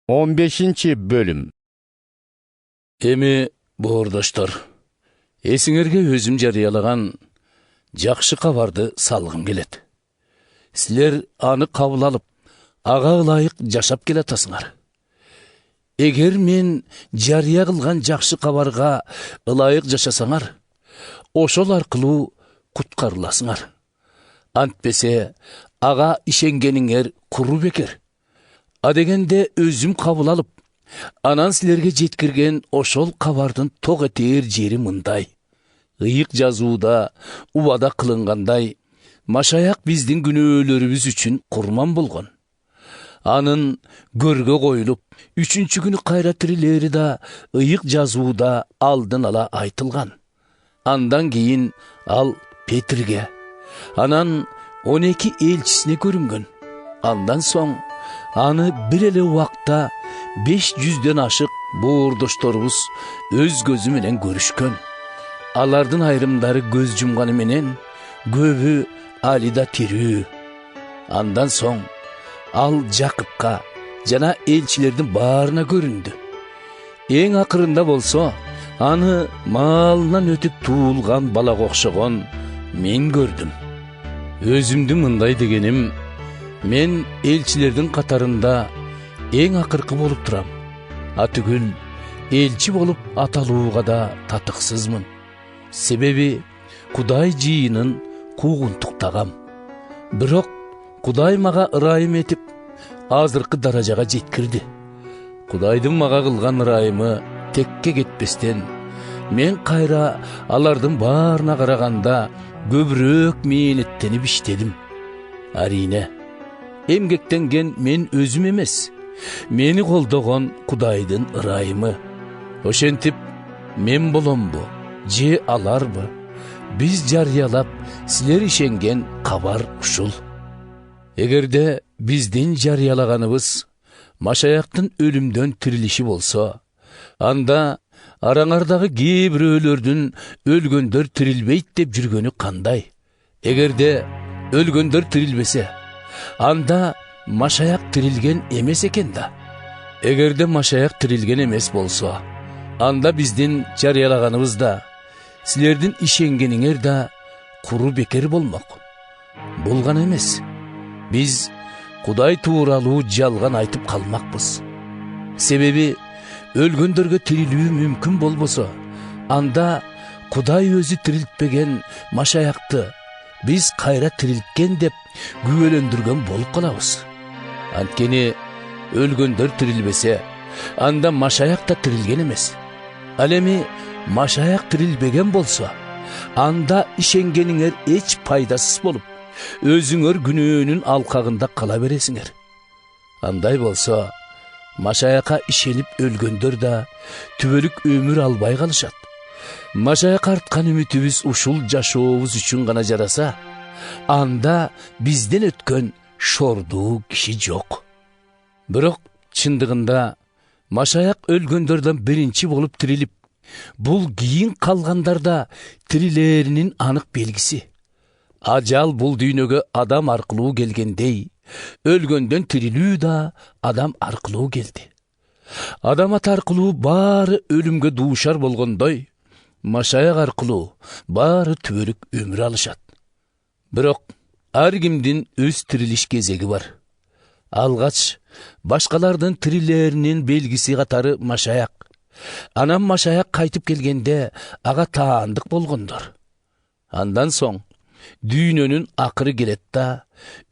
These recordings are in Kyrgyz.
15 bölüm. Эми, боордоштор, эсиңерге өзүм жарыялаган жакшы кабарды салгым келет. Силер аны кабыл алып, ага ылайык жашап келатасыңар. Эгер мен жарыя кылган жакшы кабарга ылайык жашасаңар, ошол аркылуу куткарыласыңар. Антпесе, ага ишенгениңер куру бекер. Адегенде өзүм кабыл алып, анан силерге жеткирген ошол кабардын ток этээр жери мындай. Ыйык жазууда убада кылынгандай, Машаяк биздин күнөөлөрүбүз үчүн курман болгон. Анын көргө коюлуп, 3-чү күнү кайра тирилери да ыйык жазууда алдын ала айтылган. Андан кийин ал Петрге, анан 12 элчисине көрүнгөн. Андан соң аны бир эле убакта 500дөн ашык боордошторубуз өз көзү менен көрүшкөн. Алардын айрымдары көз жумганы менен, көбү али да тирүү. Андан соң ал Жакыпка жана элчилердин баарына көрүндү. Эң акырында болсо, аны маалынан өтүп туулган балага окшогон мен көрдүм. Өзүмдү мындай дегеним, мен элчилердин катарында эң акыркы болуп турам. Атүгүл элчи болуп аталууга да татыксызмын. Себеби Кудай жыйынын куугунтуктагам. Бирок Кудай мага ырайым этип, азыркы даражага жеткирди. Кудайдын мага кылган ырайымы текке кетпестен, мен кайра алардын баарына караганда көбүрөөк мээнеттенип иштедим. Арине, эмгектенген мен өзүм эмес, мени колдогон Кудайдын ырайымы. Ошентип, мен боломбу, же аларбы? Биз жарыялап, силер ишенген кабар ушул. Эгерде биздин жарыялаганыбыз Машаяктын өлүмдөн тирилиши болсо, анда араңардагы кээ бирөөлөрдүн өлгөндөр тирилбейт деп жүргөнү кандай? Эгерде өлгөндөр тирилбесе, анда Машаяк тирилген эмес экен да. Эгерде Машаяк тирилген эмес болсо, анда биздин жарыялаганыбыз да, силердин ишенгениңер да куру бекер болмок. Бул гана эмес, биз Кудай тууралуу жалган айтып калмакпыз. Себеби өлгөндөргө тирилүү мүмкүн болбосо, анда Кудай өзү тирилтпеген Машаякты биз кайра тирилткен деп күбөлөндүргөн болуп калабыз. Анткени өлгөндөр тирилбесе, анда Машаяк да тирилген эмес. Ал эми Машаяк тирилбеген болсо, анда ишенгениңер эч пайдасыз болуп, өзүңөр күнөөнүн алкагында кала бересиңер. Андай болсо, Машаяка ишенип өлгөндөр да түбөлүк өмүр албай калышат. Машаяка арткан үмүтүбүз ушул жашообуз үчүн гана жараса, анда бизден өткөн шордуу киши жок. Бирок чындыгында Машаяк өлгөндөрдөн биринчи болуп тирилип, бул кийин калгандарда тирилээринин анык белгиси. Ажал бул дүйнөгө адам аркылуу келгендей, өлгөндөн тирилүү да адам аркылуу келди. Адам ата аркылуу баары өлүмгө дуушар болгондой, Машаяк аркылуу баары түбөлүк өмүр алышат. Бирок ар кимдин өз тирилиш кезеги бар. Алгач башкалардын тирилээринин белгиси катары Машаяк. Анан Машаяк кайтып келгенде ага таандык болгондор. Андан соң дүйнөнүн акыры келет да,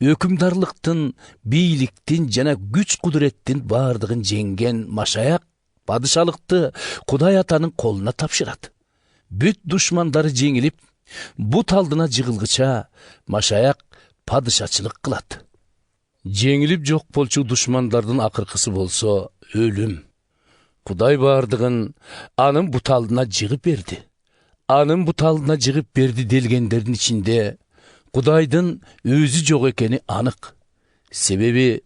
өкүмдарлыктын, бийликтин жана күч кудуреттин баардыгын жеңген Машаяк падышалыкты Кудай атанын колуна тапшырат. Бүт душмандары жеңилип, бут алдына жыгылгыча Машаяк падышачылык кылат. Жеңилип жок болчу душмандардын акыркысы болсо өлүм. Кудай баардыгын анын бут алдына жыгып берди. Анын бут алдына жыгып берди делгендердин ичинде Кудайдын өзү жок экени анык. Себеби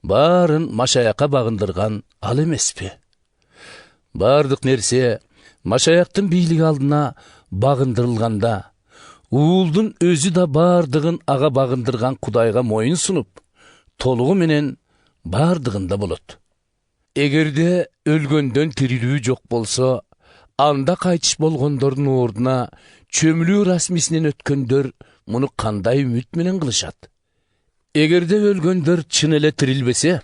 баарын Машаякка багындырган ал эмеспи? Баардык нерсе Машаяктын бийлиги алдына багындырылганда, уулдун өзү да баардыгын ага багындырган Кудайга моюн сунуп, толугу менен баардыгында болот. Эгерде өлгөндөн тирилүү жок болсо, анда кайтыш болгондордун ордуна чөмүлүү расмисинен өткөндөр муну кандай үмүт менен кылышат? Эгерде өлгөндөр чын эле тирилбесе,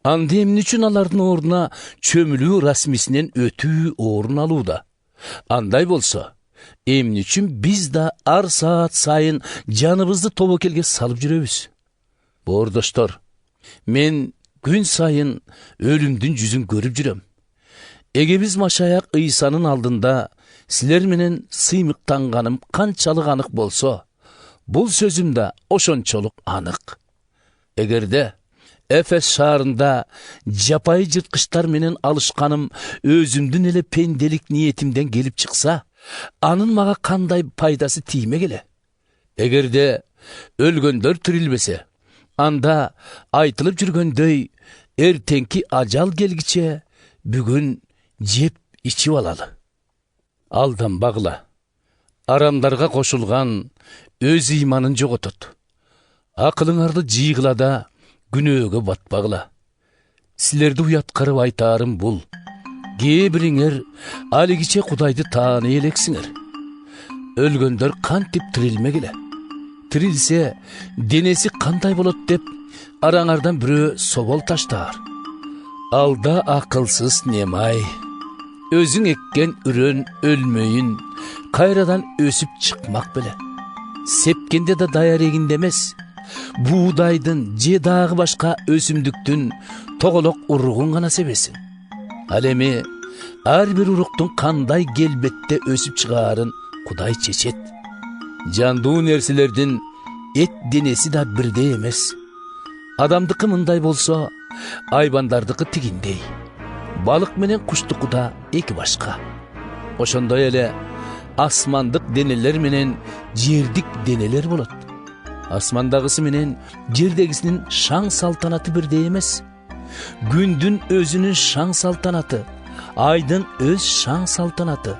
анда эмне үчүн алардын ордуна чөмүлүү расмисинен өтүү орун алууда? Андай болсо, эмне үчүн биз да ар саат сайын жаныбызды тобокелге салып жүрөбүз? Боордоштор, мен күн сайын өлүмдүн жүзүн көрүп жүрөм. Эгебиз Машаяк Ыйсанын алдында силер менен сыймыктанганым канчалык анык болсо, бул сөзүм да ошончолук анык. Эгерде Эфес шаарында жапайы жырткычтар менен алышканым өзүмдүн эле пенделик ниетимден келип чыкса, анын мага кандай пайдасы тиймек эле? Эгерде өлгөндөр тирилбесе, анда айтылып жүргөндөй эртеңки ажал келгиче бүгүн жеп ичип алалы. Алданбагыла. Арамдарга кошулган өз ыйманын жоготот. Акылыңарды жыйгыла да күнөөгө батпагыла. Силерди уяткарып айтаарым бул: кээ бириңер алигиче Кудайды тааный элексиңер. Өлгөндөр кантип тирилмек эле? Тирилсе, денеси кандай болот деп араңардан бирөө собол таштаар. Алда акылсыз немай. Өзүң эккен үрөн өлмөйүн кайрадан өсүп чыкмак беле. Сепкенде да даяр эгинде эмес, буудайдын же дагы башка өсүмдүктүн тоголок уругун гана себесиң. Ал эми ар бир уруктун кандай келбетте өсүп чыгаарын Кудай чечет. Жандуу нерселердин эт денеси да бирдей эмес. Адамдыкы мындай болсо, айбандардыкы тигиндей. Балык менен куштуку да эки башка. Ошондой эле асмандык денелер менен жердик денелер болот. Асмандагысы менен жердегисинин шаң салтанаты бирдей эмес. Күндүн өзүнүн шаң салтанаты, айдын өз шаң салтанаты,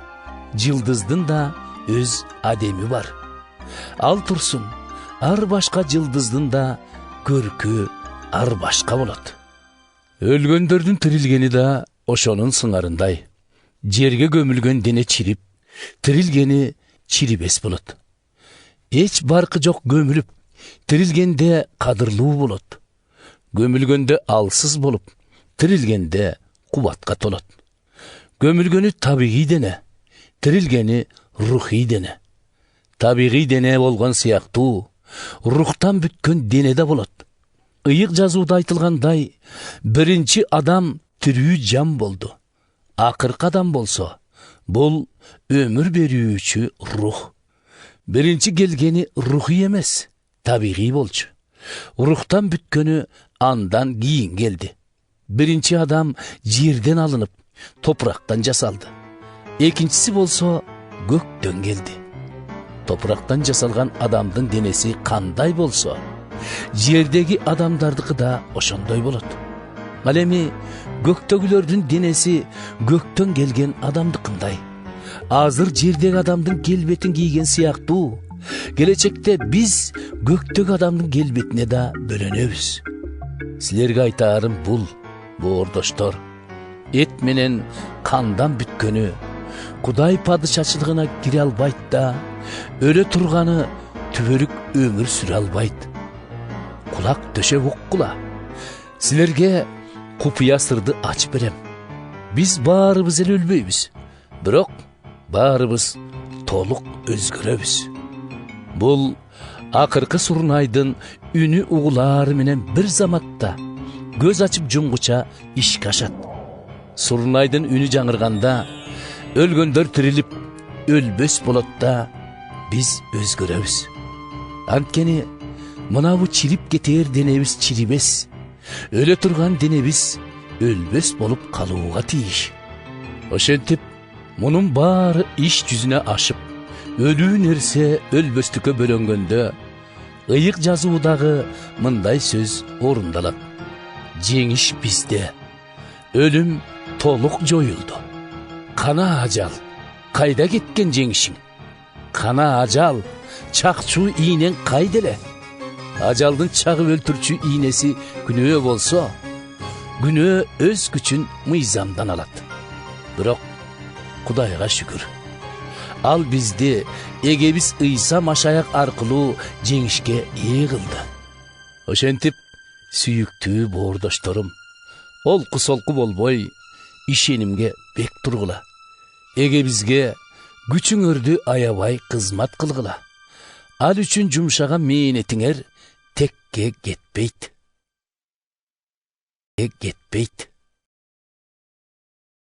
жылдыздын да өз адеми бар. Ал турсун, ар башка жылдыздын да көркү ар башка болот. Өлгөндөрдүн тирилгени да ошонун сыңарындай. Жерге көмүлгөн дене чирип, тирилгени чирибес болот. Эч баркы жок көмүлүп, тирилгенде кадырлуу болот. Көмүлгөндө алсыз болуп, тирилгенде кубатка толот. Көмүлгөнү табигый дене, тирилгени рухий дене. Табигый дене болгон сыяктуу, рухтан бүткөн дене да болот. Ыйык жазууда айтылгандай, биринчи адам тирүү жан болду. Акыркы адам болсо, бул өмүр берүүчү рух. Биринчи келгени рухий эмес, табигый болчу. Рухтан бүткөнү андан кийин келди. Биринчи адам жерден алынып, топурактан жасалды. Экинчиси болсо көктөн келди. Топурактан жасалган адамдын денеси кандай болсо, жердеги адамдардыкы да ошондой болот. Ал эми көктөгүлөрдүн денеси көктөн келген адамдыкындай. Азыр жердеги адамдын келбетин кийген сыяктуу, келечекте биз көктөгү адамдын келбетине да бөлөнөбүз. Силерге айтаарым бул, боордоштор, эт менен кандан бүткөнү Кудай падышачылыгына кире албайт да, өлө турганы түбөлүк өмүр сүрө албайт. Кулак төшөп уккула. Силерге купуя сырды ачып берем. Биз баарыбыз эле өлбөйбүз, бирок баарыбыз толук өзгөрөбүз. Бул акыркы Сурунайдын үнү угулаары менен бир заматта көз ачып жумгуча ишке ашат. Сурунайдын үнү жаңырганда өлгөндөр тирилип өлбөс болот да, биз өзгөрөбүз. Анткени мынабу чирип кетээр денебиз чирибес, өлө турган денебиз өлбөс болуп калууга тийиш. Ошентип, мунун баары иш жүзүнө ашып, өлүү нерсе өлбөстүккө бөлөнгөндө, ыйык жазуудагы мындай сөз орундалат: жеңиш бизде, өлүм толук жоюлду. Кана ажал, кайда кеткен жеңишиң? Кана ажал, чакчуу ийнең кайда эле? Ажалдын чагып өлтүрчү ийнеси күнөө болсо, günü öz güçün mıyzamdan alat. Biroq Kudayga şükür. Al bizdi ege biz İsa maşayak arkılı jеңişke iyi kıldı. Oşentip süyüktüğü boğurdaşlarım. Olku solku bolboy işenimge bek turgula. Ege bizge güçün ördü ayabay kızmat kılgıla. Al üçün jumşaga mehnetiңер tekke getpeyt.